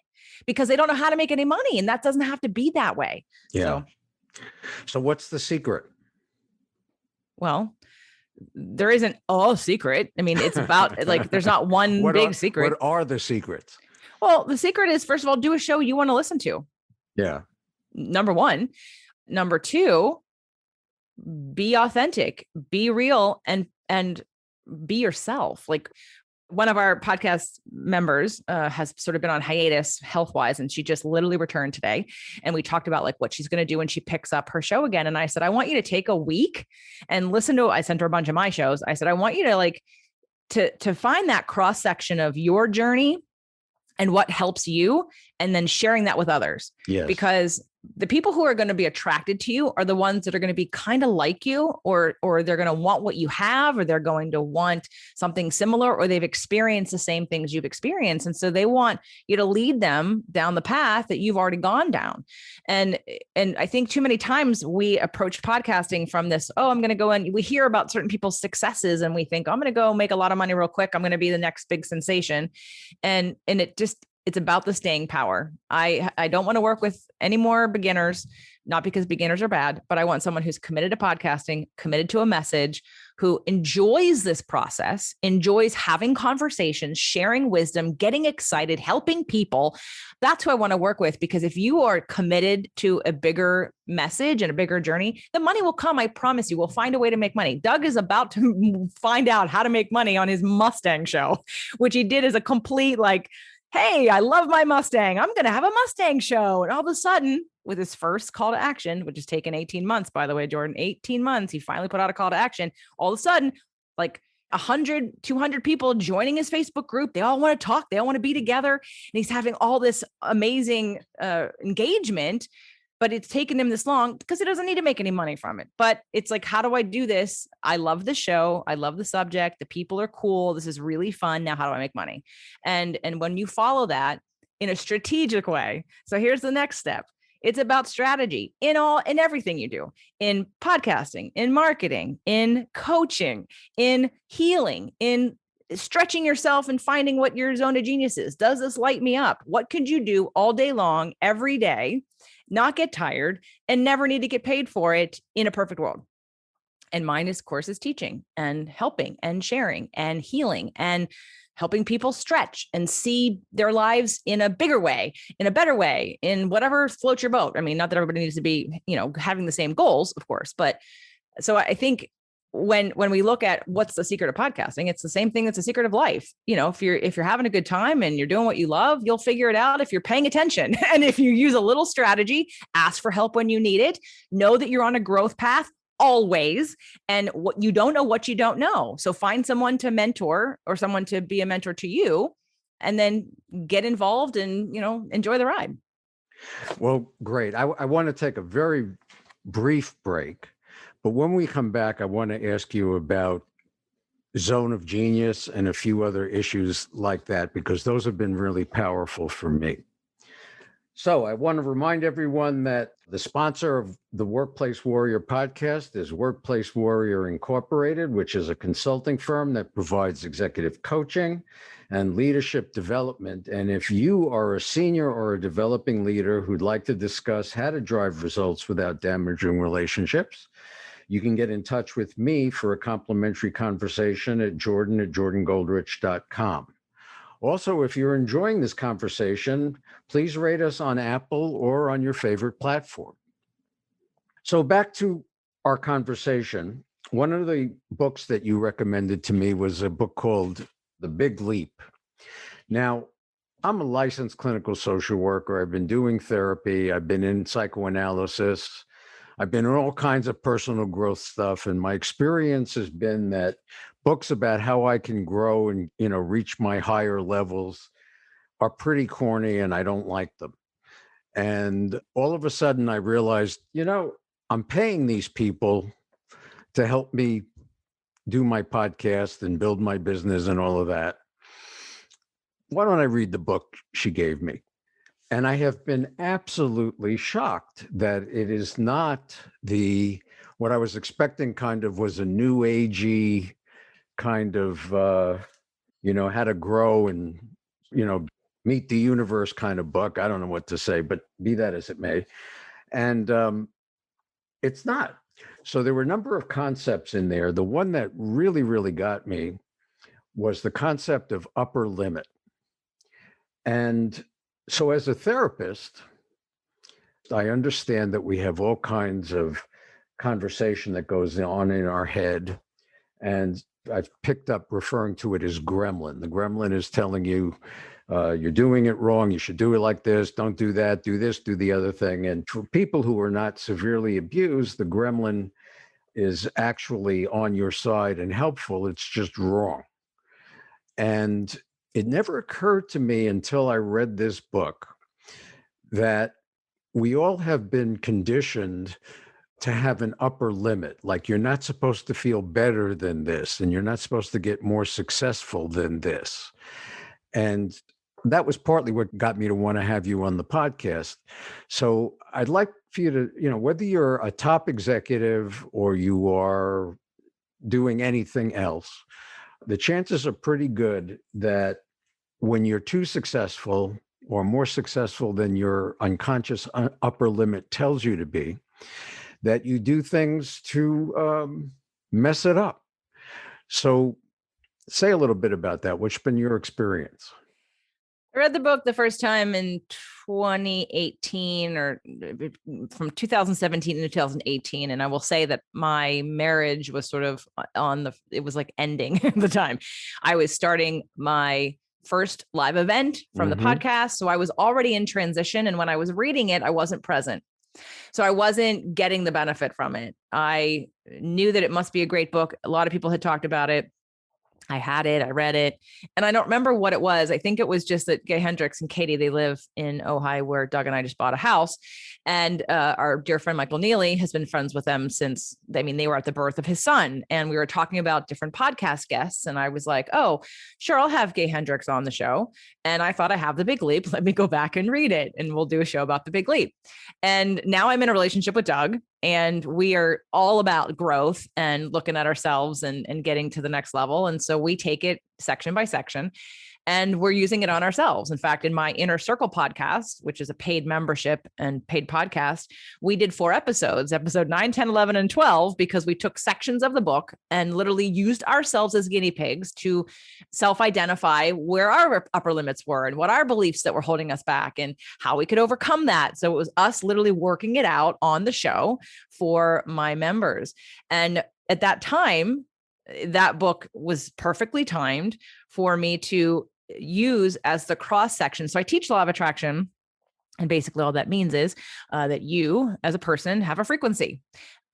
because they don't know how to make any money. And that doesn't have to be that way. Yeah. So what's the secret? Well, there isn't a secret. I mean, it's about like, there's not one secret. What are the secrets? Well, the secret is, first of all, do a show you want to listen to. Yeah. Number one. Number two, be authentic, be real, and be yourself. Like, one of our podcast members has sort of been on hiatus health-wise, and she just literally returned today. And we talked about like what she's going to do when she picks up her show again. And I said, I want you to take a week and listen to, I sent her a bunch of my shows. I said, I want you to like, to find that cross section of your journey and what helps you, and then sharing that with others. Yes. Because the people who are going to be attracted to you are the ones that are going to be kind of like you, or they're going to want what you have, or they're going to want something similar, or they've experienced the same things you've experienced. And so they want you to lead them down the path that you've already gone down. And I think too many times we approach podcasting from this, oh, I'm going to go and we hear about certain people's successes and we think, I'm going to go make a lot of money real quick. I'm going to be the next big sensation. And it's about the staying power. I don't want to work with any more beginners, not because beginners are bad, but I want someone who's committed to podcasting, committed to a message, who enjoys this process, enjoys having conversations, sharing wisdom, getting excited, helping people. That's who I want to work with, because if you are committed to a bigger message and a bigger journey, the money will come. I promise you, we'll find a way to make money. Doug is about to find out how to make money on his Mustang show, which he did as a complete like, hey, I love my Mustang. I'm going to have a Mustang show. And all of a sudden, with his first call to action, which has taken 18 months, by the way, Jordan, 18 months, he finally put out a call to action. All of a sudden, like 100, 200 people joining his Facebook group. They all want to talk. They all want to be together. And he's having all this amazing engagement, but it's taken him this long because he doesn't need to make any money from it. But it's like, how do I do this? I love the show. I love the subject. The people are cool. This is really fun. Now, how do I make money? And when you follow that in a strategic way. So here's the next step. It's about strategy in everything you do, in podcasting, in marketing, in coaching, in healing, in stretching yourself and finding what your zone of genius is. Does this light me up? What could you do all day long, every day, not get tired, and never need to get paid for it in a perfect world? And mine is, of course, is teaching and helping and sharing and healing and helping people stretch and see their lives in a bigger way, in a better way, in whatever floats your boat. I mean, not that everybody needs to be, having the same goals, of course, but so I think when we look at what's the secret of podcasting, it's the same thing that's the secret of life. If you're having a good time and you're doing what you love, you'll figure it out if you're paying attention. And if you use a little strategy, ask for help when you need it, know that you're on a growth path always. And what you don't know, what you don't know. So find someone to mentor or someone to be a mentor to you, and then get involved and, enjoy the ride. Well, great. I want to take a very brief break, but when we come back, I want to ask you about zone of genius and a few other issues like that, because those have been really powerful for me. So I want to remind everyone that the sponsor of the Workplace Warrior podcast is Workplace Warrior Incorporated, which is a consulting firm that provides executive coaching and leadership development. And if you are a senior or a developing leader who'd like to discuss how to drive results without damaging relationships, you can get in touch with me for a complimentary conversation at jordan@jordangoldrich.com. Also, if you're enjoying this conversation, please rate us on Apple or on your favorite platform. So back to our conversation. One of the books that you recommended to me was a book called The Big Leap. Now, I'm a licensed clinical social worker. I've been doing therapy. I've been in psychoanalysis. I've been in all kinds of personal growth stuff. And my experience has been that books about how I can grow and, reach my higher levels are pretty corny and I don't like them. And all of a sudden I realized, I'm paying these people to help me do my podcast and build my business and all of that. Why don't I read the book she gave me? And I have been absolutely shocked that it is not what I was expecting kind of was a new agey kind of, how to grow and, meet the universe kind of book. I don't know what to say, but be that as it may. And it's not. So there were a number of concepts in there. The one that really, really got me was the concept of upper limit. And so as a therapist, I understand that we have all kinds of conversation that goes on in our head. And I've picked up referring to it as gremlin. The gremlin is telling you, you're doing it wrong. You should do it like this. Don't do that. Do this, do the other thing. And for people who are not severely abused, the gremlin is actually on your side and helpful. It's just wrong. And it never occurred to me until I read this book that we all have been conditioned to have an upper limit. Like you're not supposed to feel better than this, and you're not supposed to get more successful than this. And that was partly what got me to want to have you on the podcast. So I'd like for you to, whether you're a top executive or you are doing anything else, the chances are pretty good that when you're too successful or more successful than your unconscious upper limit tells you to be, that you do things to mess it up. So say a little bit about that. What's been your experience? I read the book the first time in 2018 or from 2017 to 2018. And I will say that my marriage was sort of it was like ending at the time. I was starting my first live event from the podcast. So I was already in transition. And when I was reading it, I wasn't present. So I wasn't getting the benefit from it. I knew that it must be a great book. A lot of people had talked about it. I had it, I read it, and I don't remember what it was. I think it was just that Gay Hendricks and Katie, they live in Ojai, where Doug and I just bought a house. And our dear friend, Michael Neely, has been friends with them since, they were at the birth of his son. And we were talking about different podcast guests. And I was like, oh, sure, I'll have Gay Hendricks on the show. And I thought, I have The Big Leap. Let me go back and read it. And we'll do a show about The Big Leap. And now I'm in a relationship with Doug. And we are all about growth and looking at ourselves and getting to the next level. And so we take it section by section and we're using it on ourselves. In fact, in my Inner Circle podcast, which is a paid membership and paid podcast, we did 4 episodes, episode 9, 10, 11, and 12, because we took sections of the book and literally used ourselves as guinea pigs to self-identify where our upper limits were and what our beliefs that were holding us back and how we could overcome that. So it was us literally working it out on the show for my members. And at that time, that book was perfectly timed for me to use as the cross section. So I teach law of attraction. And basically all that means is that you as a person have a frequency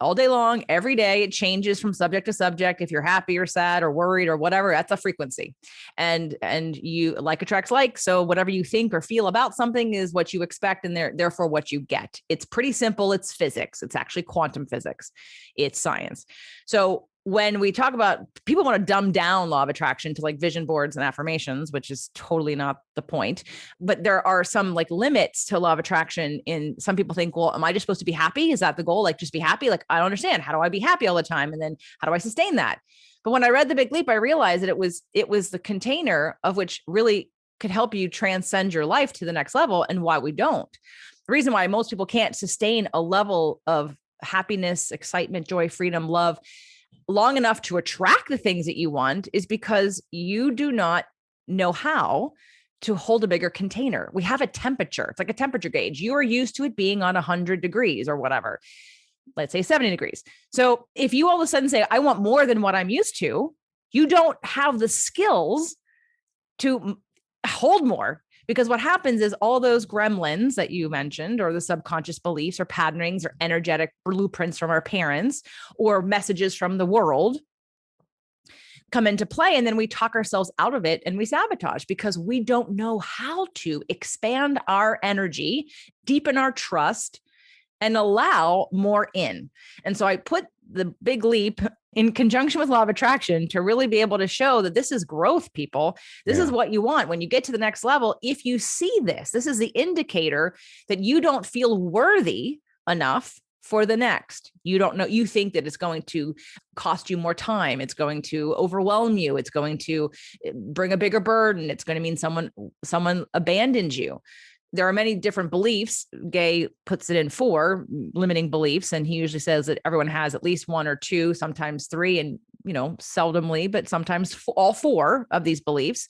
all day long, every day. It changes from subject to subject. If you're happy or sad or worried or whatever, that's a frequency. And you like attracts like. So whatever you think or feel about something is what you expect, and therefore what you get. It's pretty simple. It's physics. It's actually quantum physics. It's science. So when we talk about, people want to dumb down law of attraction to like vision boards and affirmations, which is totally not the point. But there are some like limits to law of attraction. In some people think, well, am I just supposed to be happy? Is that the goal? Like just be happy? Like, I don't understand. How do I be happy all the time? And then how do I sustain that? But when I read The Big Leap, I realized that it was the container of which really could help you transcend your life to the next level, and why we don't. The reason why most people can't sustain a level of happiness, excitement, joy, freedom, love long enough to attract the things that you want is because you do not know how to hold a bigger container. We have a temperature. It's like a temperature gauge. You are used to it being on 100 degrees or whatever. let's say 70 degrees. So if you all of a sudden say, I want more than what I'm used to, you don't have the skills to hold more. Because what happens is all those gremlins that you mentioned, or the subconscious beliefs or patternings or energetic blueprints from our parents or messages from the world, come into play. And then we talk ourselves out of it and we sabotage because we don't know how to expand our energy, deepen our trust, and allow more in. And so I put the big leap in conjunction with law of attraction to really be able to show that this is growth, people. This is what you want. When you get to the next level, if you see this, this is the indicator that you don't feel worthy enough for the next. You don't know, you think that it's going to cost you more time. It's going to overwhelm you. It's going to bring a bigger burden. It's going to mean someone abandons you. There are many different beliefs. Gay puts it in 4 limiting beliefs. And he usually says that everyone has at least 1 or 2, sometimes 3, and, seldomly, but sometimes all 4 of these beliefs.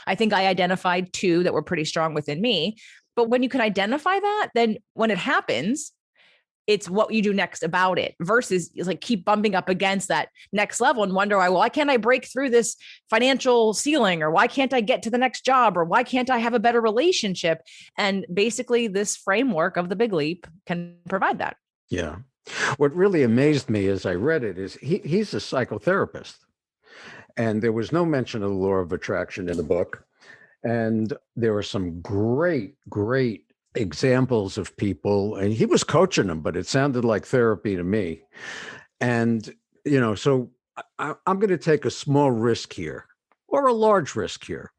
I think I identified 2 that were pretty strong within me. But when you can identify that, then when it happens, it's what you do next about it versus like keep bumping up against that next level and wonder why can't I break through this financial ceiling, or why can't I get to the next job, or why can't I have a better relationship? And basically this framework of the Big Leap can provide that. Yeah. What really amazed me as I read it is he's a psychotherapist, and there was no mention of the law of attraction in the book. And there were some great examples of people, and he was coaching them, but it sounded like therapy to me. And, so I'm going to take a small risk here, or a large risk here,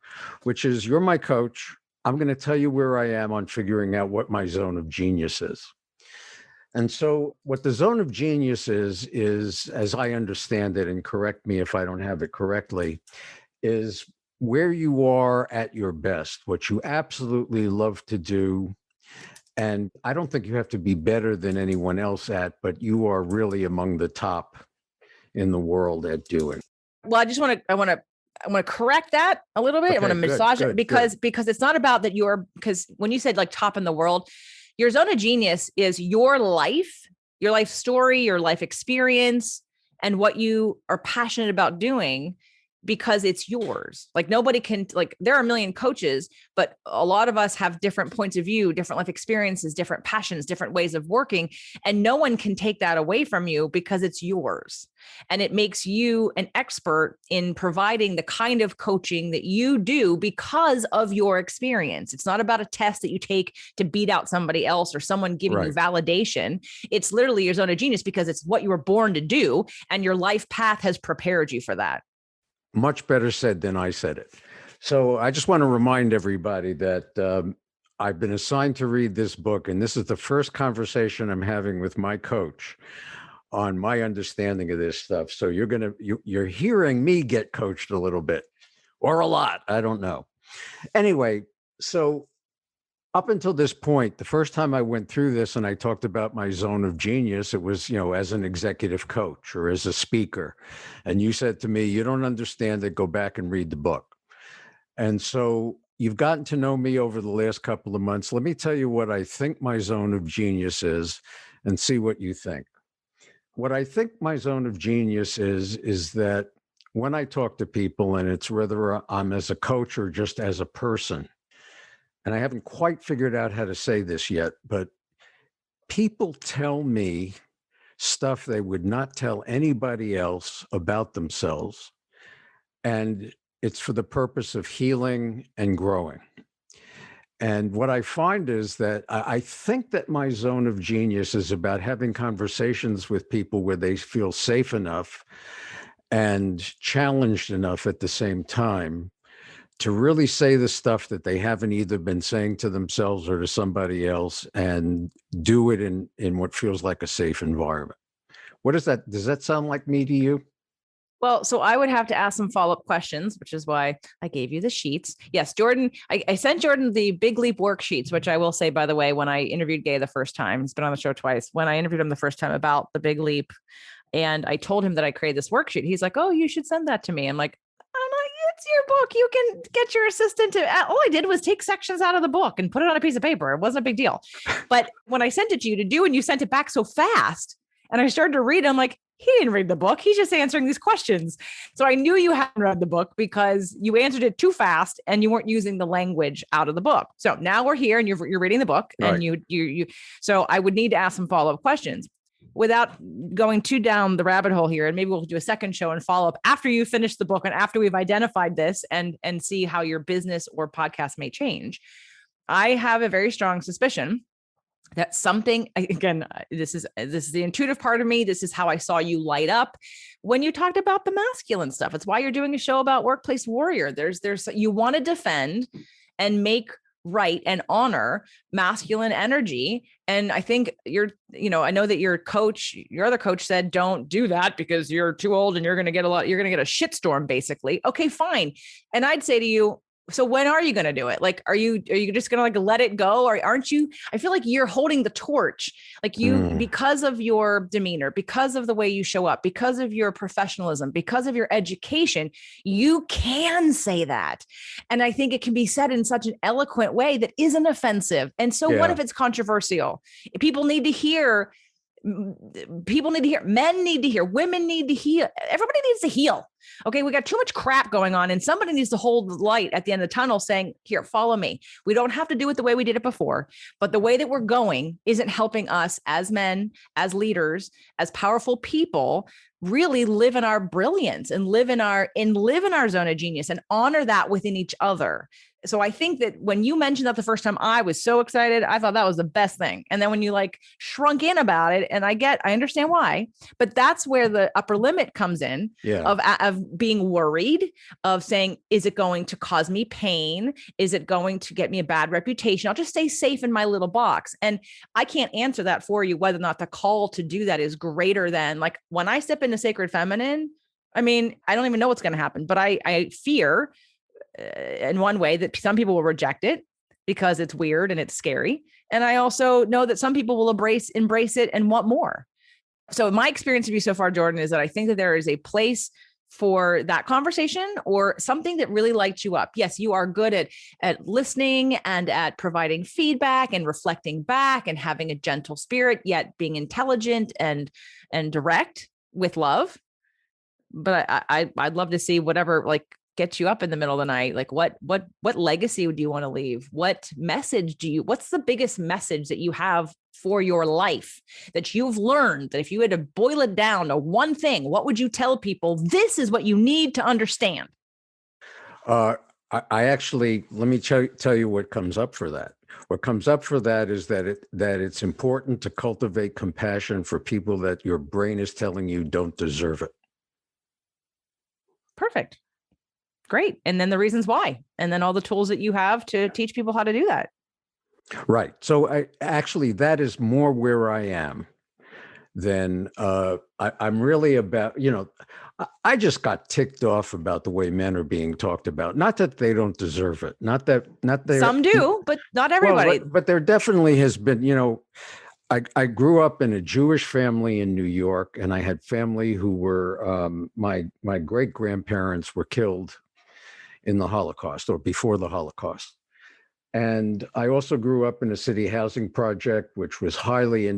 which is you're my coach. I'm going to tell you where I am on figuring out what my zone of genius is. And so what the zone of genius is, as I understand it, and correct me if I don't have it correctly, is where you are at your best, what you absolutely love to do. And I don't think you have to be better than anyone else at, but you are really among the top in the world at doing. Well, I want to correct that a little bit. Okay, I want to massage it because it's not about that because when you said like top in the world, your zone of genius is your life story, your life experience, and what you are passionate about doing, because it's yours. Like nobody can, like there are a million coaches, but a lot of us have different points of view, different life experiences, different passions, different ways of working. And no one can take that away from you because it's yours. And it makes you an expert in providing the kind of coaching that you do because of your experience. It's not about a test that you take to beat out somebody else or someone giving you validation. It's literally your zone of genius because it's what you were born to do. And your life path has prepared you for that. Much better said than I said it. So I just want to remind everybody that I've been assigned to read this book, and this is the first conversation I'm having with my coach on my understanding of this stuff. So you're hearing me get coached a little bit, or a lot. I don't know. Anyway, so up until this point, the first time I went through this and I talked about my zone of genius, it was, as an executive coach or as a speaker. And you said to me, you don't understand it, go back and read the book. And so you've gotten to know me over the last couple of months. Let me tell you what I think my zone of genius is and see what you think. What I think my zone of genius is that when I talk to people, and it's whether I'm as a coach or just as a person, and I haven't quite figured out how to say this yet, but people tell me stuff they would not tell anybody else about themselves. And it's for the purpose of healing and growing. And what I find is that I think that my zone of genius is about having conversations with people where they feel safe enough and challenged enough at the same time to really say the stuff that they haven't either been saying to themselves or to somebody else, and do it in what feels like a safe environment. What is that? Does that sound like me to you? Well, so I would have to ask some follow-up questions, which is why I gave you the sheets. Yes, Jordan, I sent Jordan the Big Leap worksheets, which I will say, by the way, when I interviewed Gay the first time, he's been on the show twice, when I interviewed him the first time about the Big Leap, and I told him that I created this worksheet, he's like, oh, you should send that to me. I'm like, it's your book. You can get your assistant to, all I did was take sections out of the book and put it on a piece of paper. It wasn't a big deal. But when I sent it to you to do, and you sent it back so fast, And I started to read. I'm like, he didn't read the book. He's just answering these questions. So I knew you hadn't read the book because you answered it too fast and you weren't using the language out of the book. So now we're here and you're reading the book, and Right. you. So I would need to ask some follow-up questions without going too down the rabbit hole here. And maybe we'll do a second show and follow up after you finish the book and after we've identified this and see how your business or podcast may change. I have a very strong suspicion that something, again, this is the intuitive part of me. This is how I saw you light up when you talked about the masculine stuff. It's why you're doing a show about workplace warrior. There's you want to defend and make right and honor masculine energy. And I think I know that your other coach said, don't do that because you're too old and you're going to get a shitstorm basically. Okay, fine. And I'd say to you, so when are you going to do it? Like, are you just going to let it go? Or aren't you? I feel like you're holding the torch, like because of your demeanor, because of the way you show up, because of your professionalism, because of your education, you can say that. And I think it can be said in such an eloquent way that isn't offensive. And so what if it's controversial? People need to hear, men need to hear, women need to heal. Everybody needs to heal. Okay. We got too much crap going on and somebody needs to hold the light at the end of the tunnel saying, here, follow me. We don't have to do it the way we did it before, but the way that we're going isn't helping us as men, as leaders, as powerful people really live in our brilliance and live in our zone of genius and honor that within each other. So I think that when you mentioned that the first time, I was so excited. I thought that was the best thing. And then when you shrunk in about it, and I understand why, but that's where the upper limit comes in of being worried, of saying, is it going to cause me pain? Is it going to get me a bad reputation? I'll just stay safe in my little box. And I can't answer that for you, whether or not the call to do that is greater than when I step into sacred feminine. I mean, I don't even know what's going to happen, but I fear in one way that some people will reject it because it's weird and it's scary. And I also know that some people will embrace it and want more. So my experience with you so far, Jordan, is that I think that there is a place for that conversation or something that really lights you up. Yes, you are good at listening and at providing feedback and reflecting back and having a gentle spirit, yet being intelligent and direct with love. But I'd love to see whatever gets you up in the middle of the night. What legacy do you want to leave? What's the biggest message that you have for your life that you've learned, that if you had to boil it down to one thing, what would you tell people? This is what you need to understand. I actually, let me tell you what comes up for that. What comes up for that is that it's important to cultivate compassion for people that your brain is telling you don't deserve it. Perfect. Great. And then the reasons why, and then all the tools that you have to teach people how to do that. Right. So that is more where I am than I'm really about, I just got ticked off about the way men are being talked about. Not that they don't deserve it. Not that some do, but not everybody. Well, but there definitely has been, I grew up in a Jewish family in New York, and I had family who were, my great grandparents were killed in the Holocaust or before the Holocaust. And I also grew up in a city housing project, which was highly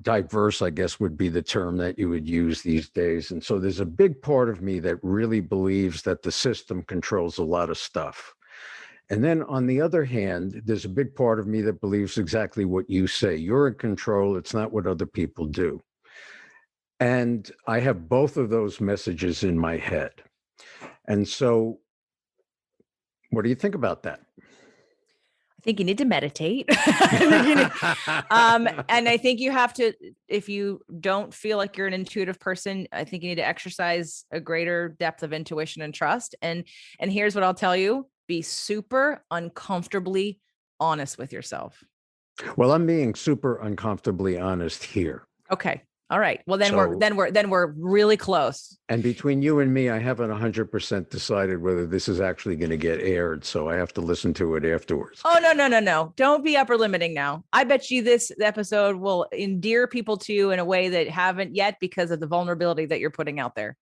diverse, I guess would be the term that you would use these days. And so there's a big part of me that really believes that the system controls a lot of stuff. And then on the other hand, there's a big part of me that believes exactly what you say. You're in control. It's not what other people do. And I have both of those messages in my head. And so what do you think about that? I think you need to meditate. And I think you have to, if you don't feel like you're an intuitive person, I think you need to exercise a greater depth of intuition and trust. And here's what I'll tell you, be super uncomfortably honest with yourself. Well, I'm being super uncomfortably honest here. Okay. All right. Well, then we're really close. And between you and me, I haven't 100% decided whether this is actually going to get aired. So I have to listen to it afterwards. Oh, no. Don't be upper limiting now. I bet you this episode will endear people to you in a way that haven't yet because of the vulnerability that you're putting out there.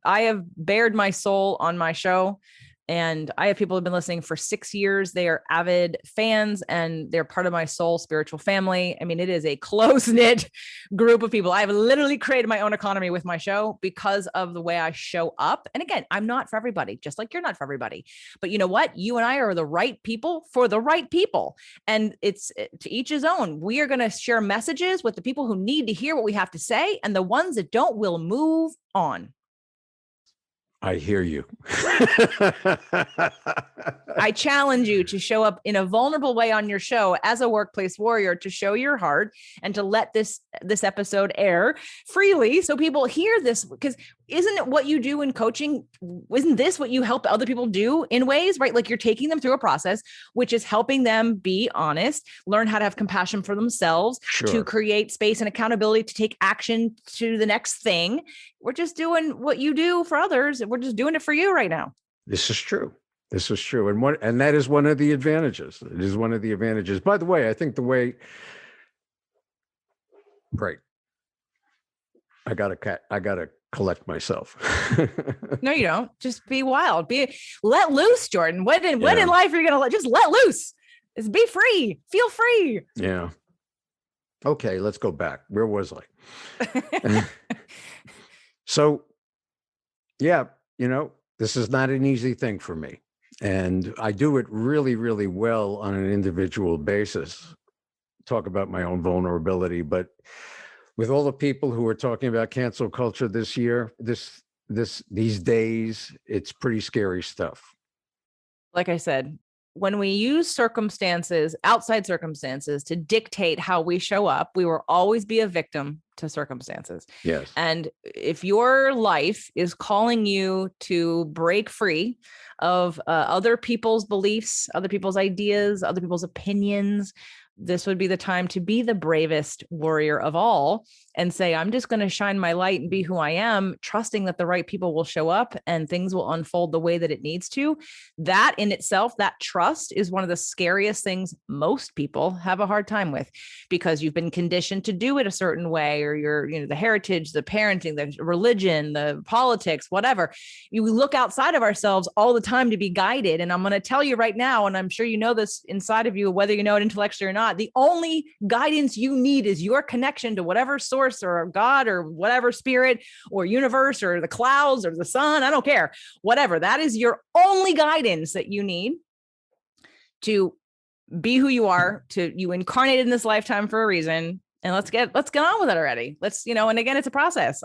I have bared my soul on my show. And I have people who've been listening for 6 years. They are avid fans and they're part of my soul spiritual family. I mean, it is a close-knit group of people. I've literally created my own economy with my show because of the way I show up. And again, I'm not for everybody, just like you're not for everybody. But you know what? You and I are the right people for the right people. And it's to each his own. We are going to share messages with the people who need to hear what we have to say. And the ones that don't will move on. I hear you. I challenge you to show up in a vulnerable way on your show as a workplace warrior, to show your heart and to let this episode air freely so people hear this, because isn't it what you do in coaching? Isn't this what you help other people do in ways, right? Like you're taking them through a process, which is helping them be honest, learn how to have compassion for themselves, to create space and accountability to take action to the next thing. We're just doing what you do for others. We're just doing it for you right now. This is true. This is true. And that is one of the advantages. It is one of the advantages. By the way, I think right. I gotta collect myself. No, you don't. Just be wild. Let loose, Jordan. When in life are you gonna just let loose? Just be free. Feel free. Yeah. Okay, let's go back. Where was I? So, yeah, this is not an easy thing for me. And I do it really, really well on an individual basis. Talk about my own vulnerability, but with all the people who are talking about cancel culture this year, these days, it's pretty scary stuff. Like I said, when we use outside circumstances to dictate how we show up, we will always be a victim to circumstances. Yes. And if your life is calling you to break free of other people's beliefs, other people's ideas, other people's opinions, this would be the time to be the bravest warrior of all and say, I'm just going to shine my light and be who I am, trusting that the right people will show up and things will unfold the way that it needs to. That in itself, that trust is one of the scariest things most people have a hard time with, because you've been conditioned to do it a certain way, or the heritage, the parenting, the religion, the politics, whatever. We look outside of ourselves all the time to be guided. And I'm going to tell you right now, and I'm sure you know this inside of you, whether you know it intellectually or not, the only guidance you need is your connection to whatever source or God or whatever spirit or universe or the clouds or the sun. I don't care. Whatever. That is your only guidance that you need to be who you are, you incarnated in this lifetime for a reason. And let's get on with it already. And again, it's a process.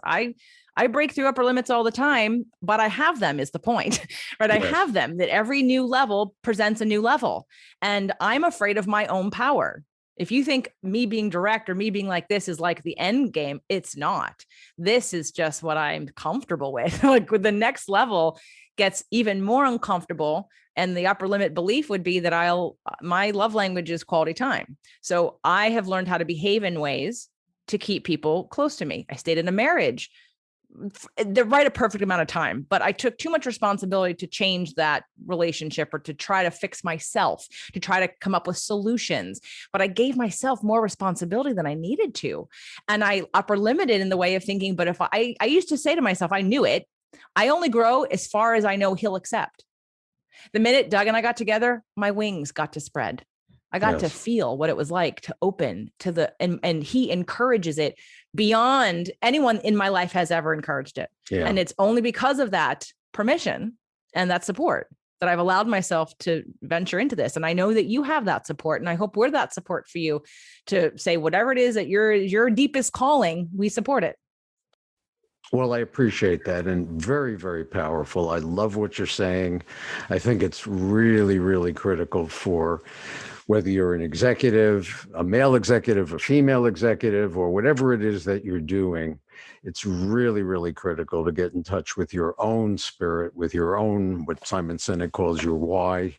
I break through upper limits all the time, but I have them is the point, right? Yes. I have them, that every new level presents a new level, and I'm afraid of my own power. If you think me being direct or me being like this is like the end game, it's not. This is just what I'm comfortable with. Like with the next level gets even more uncomfortable. And the upper limit belief would be that my love language is quality time. So I have learned how to behave in ways to keep people close to me. I stayed in a marriage the right perfect amount of time, but I took too much responsibility to change that relationship or to try to fix myself, to try to come up with solutions. But I gave myself more responsibility than I needed to. And I upper limited in the way of thinking. But if I used to say to myself, I knew it, I only grow as far as I know he'll accept. The minute Doug and I got together, my wings got to spread. I got to feel what it was like to open to and he encourages it beyond anyone in my life has ever encouraged it. Yeah. And it's only because of that permission and that support that I've allowed myself to venture into this. And I know that you have that support, and I hope we're that support for you to say whatever it is that your deepest calling, we support it. Well, I appreciate that, and very, very powerful. I love what you're saying. I think it's really, really critical for whether you're an executive, a male executive, a female executive, or whatever it is that you're doing. It's really, really critical to get in touch with your own spirit, with your own, what Simon Sinek calls your why,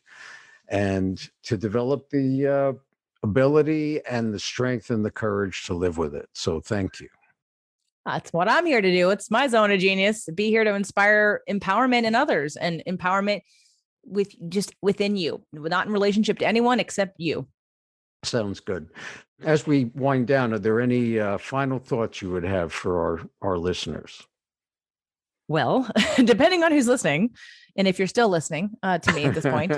and to develop the ability and the strength and the courage to live with it. So thank you. That's what I'm here to do. It's my zone of genius, be here to inspire empowerment in others, and empowerment within you, not in relationship to anyone except you. Sounds good. As we wind down, are there any final thoughts you would have for our listeners? Well, depending on who's listening, and if you're still listening to me at this point,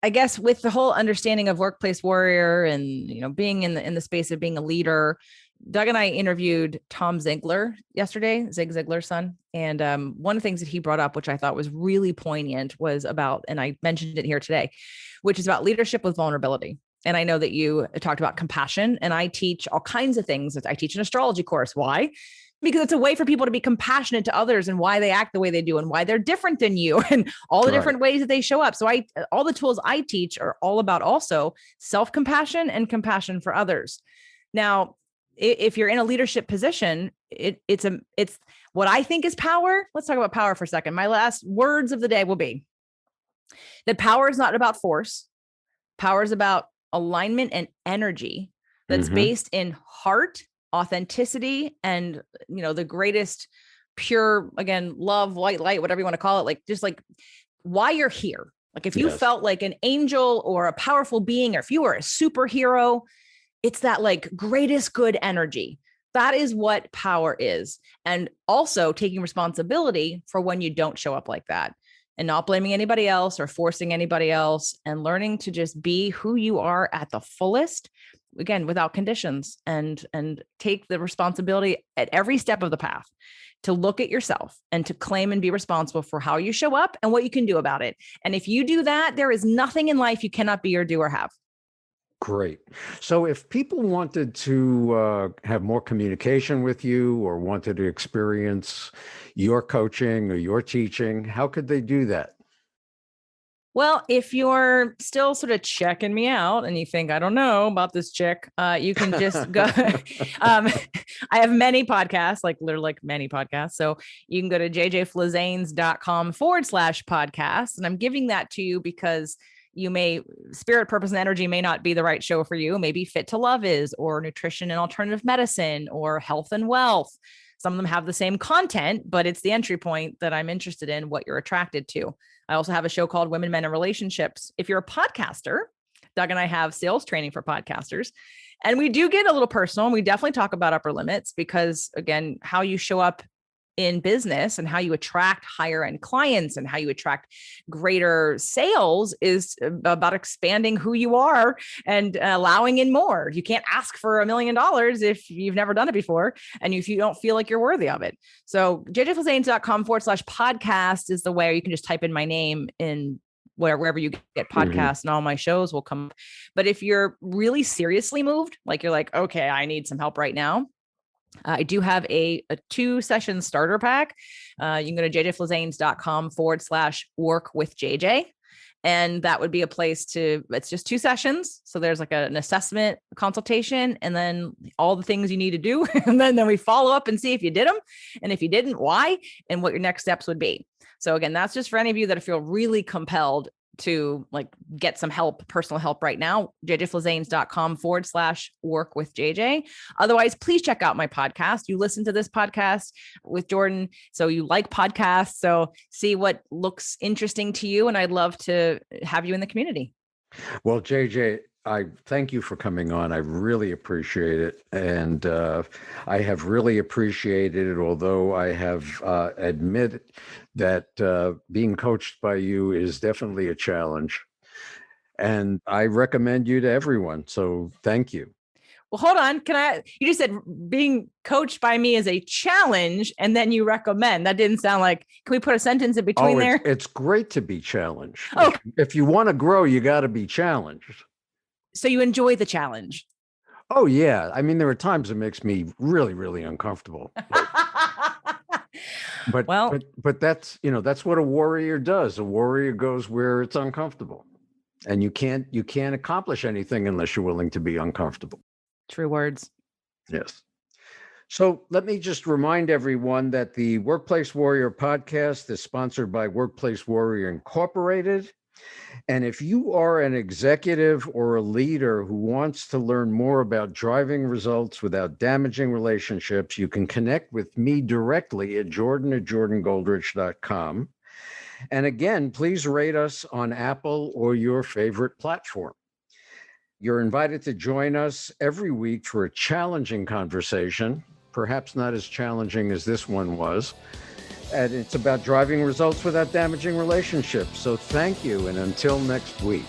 I guess with the whole understanding of workplace warrior and, being in the space of being a leader, Doug and I interviewed Tom Ziegler yesterday, Zig Ziglar's son. And one of the things that he brought up, which I thought was really poignant, was about, and I mentioned it here today, which is about leadership with vulnerability. And I know that you talked about compassion, and I teach all kinds of things. I teach an astrology course. Why? Because it's a way for people to be compassionate to others and why they act the way they do and why they're different than you and all the different ways that they show up. So all the tools I teach are all about also self-compassion and compassion for others. Now, if you're in a leadership position, it's what I think is power. Let's talk about power for a second. My last words of the day will be that power is not about force. Power is about alignment and energy that's based in heart, authenticity, and the greatest pure, again, love, white light, whatever you want to call it, like just like why you're here. Like if you felt like an angel or a powerful being, or if you were a superhero, it's that like greatest good energy. That is what power is. And also taking responsibility for when you don't show up like that, and not blaming anybody else or forcing anybody else, and learning to just be who you are at the fullest, again, without conditions, and take the responsibility at every step of the path to look at yourself and to claim and be responsible for how you show up and what you can do about it. And if you do that, there is nothing in life you cannot be or do or have. Great. So if people wanted to have more communication with you or wanted to experience your coaching or your teaching, how could they do that? Well, if you're still sort of checking me out and you think, I don't know about this chick, you can just go. I have many podcasts, like many podcasts. So you can go to jjflazanes.com/podcast. And I'm giving that to you because spirit, purpose, and energy may not be the right show for you. Maybe Fit to Love is, or nutrition and alternative medicine, or health and wealth. Some of them have the same content, but it's the entry point that I'm interested in, what you're attracted to. I also have a show called Women, Men, and Relationships. If you're a podcaster, Doug and I have sales training for podcasters. And we do get a little personal. And we definitely talk about upper limits because, again, how you show up in business and how you attract higher end clients and how you attract greater sales is about expanding who you are and allowing in more. You can't ask for $1 million if you've never done it before and if you don't feel like you're worthy of it. So jjflazanes.com/podcast is the way, or you can just type in my name in wherever you get podcasts, and all my shows will come. But if you're really seriously moved, like you're like, okay, I need some help right now, I do have a 2-session starter pack. You can go to jjflazanes.com/work-with-JJ. And that would be a place it's just 2 sessions. So there's like an assessment consultation and then all the things you need to do. And then we follow up and see if you did them. And if you didn't, why, and what your next steps would be. So again, that's just for any of you that feel really compelled to get some help, personal help right now, jjflazanes.com/work-with-JJ. Otherwise, please check out my podcast. You listen to this podcast with Jordan, so you like podcasts. So see what looks interesting to you. And I'd love to have you in the community. Well, JJ, I thank you for coming on. I really appreciate it. And I have really appreciated it, although I have admitted that being coached by you is definitely a challenge. And I recommend you to everyone. So thank you. Well, hold on. You just said being coached by me is a challenge, and then you recommend. That didn't sound like, can we put a sentence in between there? It's great to be challenged. Oh. If you want to grow, you got to be challenged. So you enjoy the challenge? Oh, yeah. I mean, there are times it makes me really, really uncomfortable. But that's, that's what a warrior does. A warrior goes where it's uncomfortable. And you can't accomplish anything unless you're willing to be uncomfortable. True words. Yes. So let me just remind everyone that the Workplace Warrior podcast is sponsored by Workplace Warrior Incorporated. And if you are an executive or a leader who wants to learn more about driving results without damaging relationships, you can connect with me directly at jordan@jordangoldrich.com. And again, please rate us on Apple or your favorite platform. You're invited to join us every week for a challenging conversation perhaps not as challenging as this one was. And it's about driving results without damaging relationships. So thank you, and until next week.